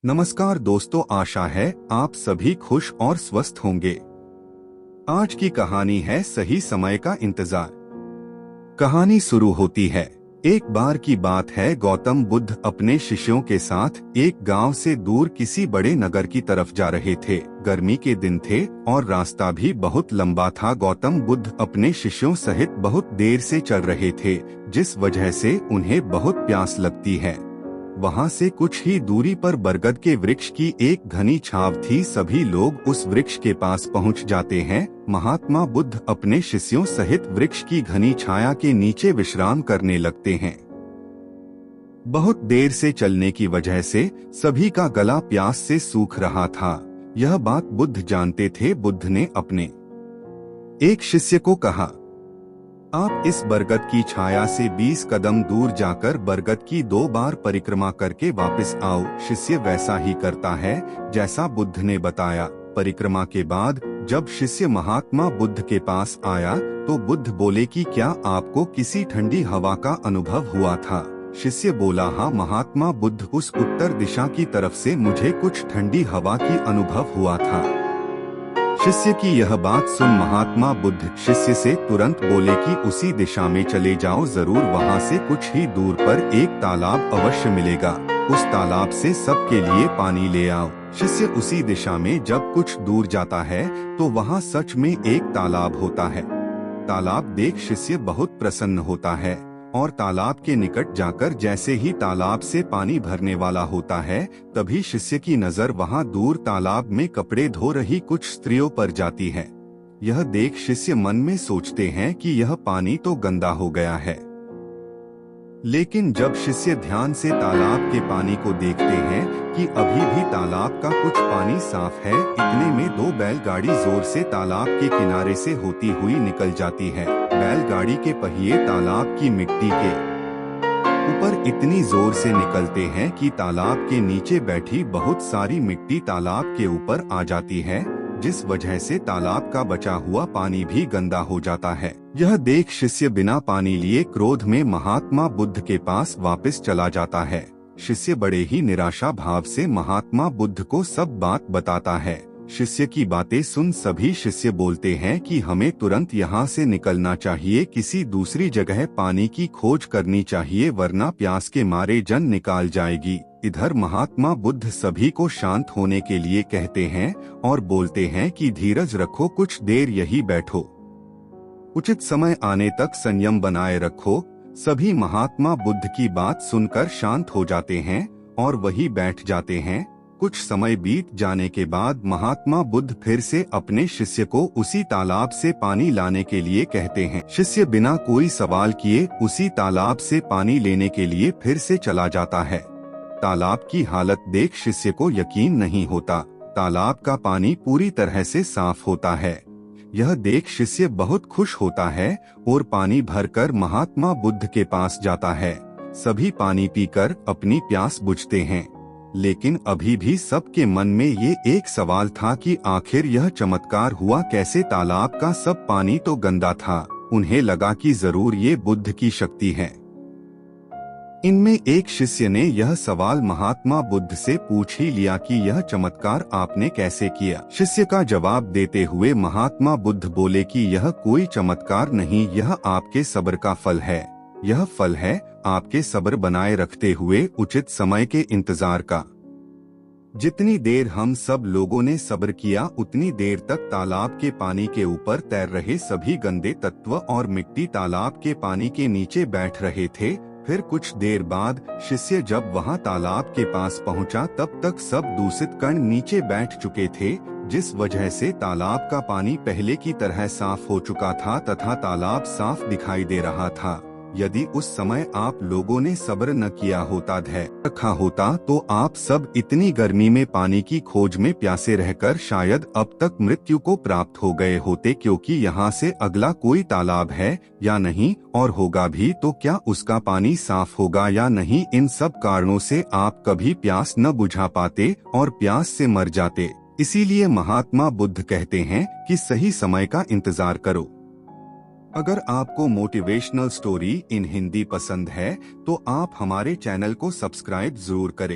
नमस्कार दोस्तों, आशा है आप सभी खुश और स्वस्थ होंगे। आज की कहानी है सही समय का इंतजार। कहानी शुरू होती है। एक बार की बात है, गौतम बुद्ध अपने शिष्यों के साथ एक गांव से दूर किसी बड़े नगर की तरफ जा रहे थे। गर्मी के दिन थे और रास्ता भी बहुत लंबा था। गौतम बुद्ध अपने शिष्यों सहित बहुत देर से चल रहे थे, जिस वजह से उन्हें बहुत प्यास लगती है। वहाँ से कुछ ही दूरी पर बरगद के वृक्ष की एक घनी छाव थी। सभी लोग उस वृक्ष के पास पहुँच जाते हैं। महात्मा बुद्ध अपने शिष्यों सहित वृक्ष की घनी छाया के नीचे विश्राम करने लगते हैं। बहुत देर से चलने की वजह से सभी का गला प्यास से सूख रहा था। यह बात बुद्ध जानते थे। बुद्ध ने अपने एक शिष्य को कहा, आप इस बरगद की छाया से 20 कदम दूर जाकर बरगद की 2 बार परिक्रमा करके वापस आओ। शिष्य वैसा ही करता है जैसा बुद्ध ने बताया। परिक्रमा के बाद जब शिष्य महात्मा बुद्ध के पास आया तो बुद्ध बोले कि क्या आपको किसी ठंडी हवा का अनुभव हुआ था? शिष्य बोला, हाँ महात्मा बुद्ध, उस उत्तर दिशा की तरफ से मुझे कुछ ठंडी हवा की अनुभव हुआ था। शिष्य की यह बात सुन महात्मा बुद्ध शिष्य से तुरंत बोले कि उसी दिशा में चले जाओ, जरूर वहाँ से कुछ ही दूर पर एक तालाब अवश्य मिलेगा। उस तालाब से सबके लिए पानी ले आओ। शिष्य उसी दिशा में जब कुछ दूर जाता है तो वहाँ सच में एक तालाब होता है। तालाब देख शिष्य बहुत प्रसन्न होता है और तालाब के निकट जाकर जैसे ही तालाब से पानी भरने वाला होता है, तभी शिष्य की नजर वहां दूर तालाब में कपड़े धो रही कुछ स्त्रियों पर जाती है। यह देख शिष्य मन में सोचते हैं कि यह पानी तो गंदा हो गया है। लेकिन जब शिष्य ध्यान से तालाब के पानी को देखते हैं कि अभी भी तालाब का कुछ पानी साफ है, इतने में 2 बैलगाड़ी जोर से तालाब के किनारे से होती हुई निकल जाती है। बैलगाड़ी के पहिए तालाब की मिट्टी के ऊपर इतनी जोर से निकलते हैं कि तालाब के नीचे बैठी बहुत सारी मिट्टी तालाब के ऊपर आ जाती है, जिस वजह से तालाब का बचा हुआ पानी भी गंदा हो जाता है। यह देख शिष्य बिना पानी लिए क्रोध में महात्मा बुद्ध के पास वापस चला जाता है। शिष्य बड़े ही निराशा भाव से महात्मा बुद्ध को सब बात बताता है। शिष्य की बातें सुन सभी शिष्य बोलते हैं कि हमें तुरंत यहाँ से निकलना चाहिए, किसी दूसरी जगह पानी की खोज करनी चाहिए, वरना प्यास के मारे जान निकाल जाएगी। इधर महात्मा बुद्ध सभी को शांत होने के लिए कहते हैं और बोलते हैं कि धीरज रखो, कुछ देर यही बैठो, उचित समय आने तक संयम बनाए रखो। सभी महात्मा बुद्ध की बात सुनकर शांत हो जाते हैं और वही बैठ जाते हैं। कुछ समय बीत जाने के बाद महात्मा बुद्ध फिर से अपने शिष्य को उसी तालाब से पानी लाने के लिए कहते हैं। शिष्य बिना कोई सवाल किए उसी तालाब से पानी लेने के लिए फिर से चला जाता है। तालाब की हालत देख शिष्य को यकीन नहीं होता। तालाब का पानी पूरी तरह से साफ होता है। यह देख शिष्य बहुत खुश होता है और पानी भरकर महात्मा बुद्ध के पास जाता है। सभी पानी पीकर अपनी प्यास बुझते हैं, लेकिन अभी भी सबके मन में ये एक सवाल था कि आखिर यह चमत्कार हुआ कैसे? तालाब का सब पानी तो गंदा था। उन्हें लगा कि जरूर ये बुद्ध की शक्ति है। इनमें एक शिष्य ने यह सवाल महात्मा बुद्ध से पूछ ही लिया कि यह चमत्कार आपने कैसे किया? शिष्य का जवाब देते हुए महात्मा बुद्ध बोले कि यह कोई चमत्कार नहीं, यह आपके सब्र का फल है। यह फल है आपके सब्र बनाए रखते हुए उचित समय के इंतजार का। जितनी देर हम सब लोगों ने सब्र किया, उतनी देर तक तालाब के पानी के ऊपर तैर रहे सभी गंदे तत्व और मिट्टी तालाब के पानी के नीचे बैठ रहे थे। फिर कुछ देर बाद शिष्य जब वहां तालाब के पास पहुंचा, तब तक सब दूषित कण नीचे बैठ चुके थे, जिस वजह से तालाब का पानी पहले की तरह साफ हो चुका था तथा तालाब साफ दिखाई दे रहा था। यदि उस समय आप लोगों ने सब्र न किया होता, धैर्य रखा होता, तो आप सब इतनी गर्मी में पानी की खोज में प्यासे रहकर शायद अब तक मृत्यु को प्राप्त हो गए होते, क्योंकि यहाँ से अगला कोई तालाब है या नहीं, और होगा भी तो क्या उसका पानी साफ होगा या नहीं? इन सब कारणों से आप कभी प्यास न बुझा पाते और प्यास से मर जाते। इसीलिए महात्मा बुद्ध कहते हैं कि सही समय का इंतजार करो। अगर आपको मोटिवेशनल स्टोरी इन हिंदी पसंद है तो आप हमारे चैनल को सब्सक्राइब जरूर करें।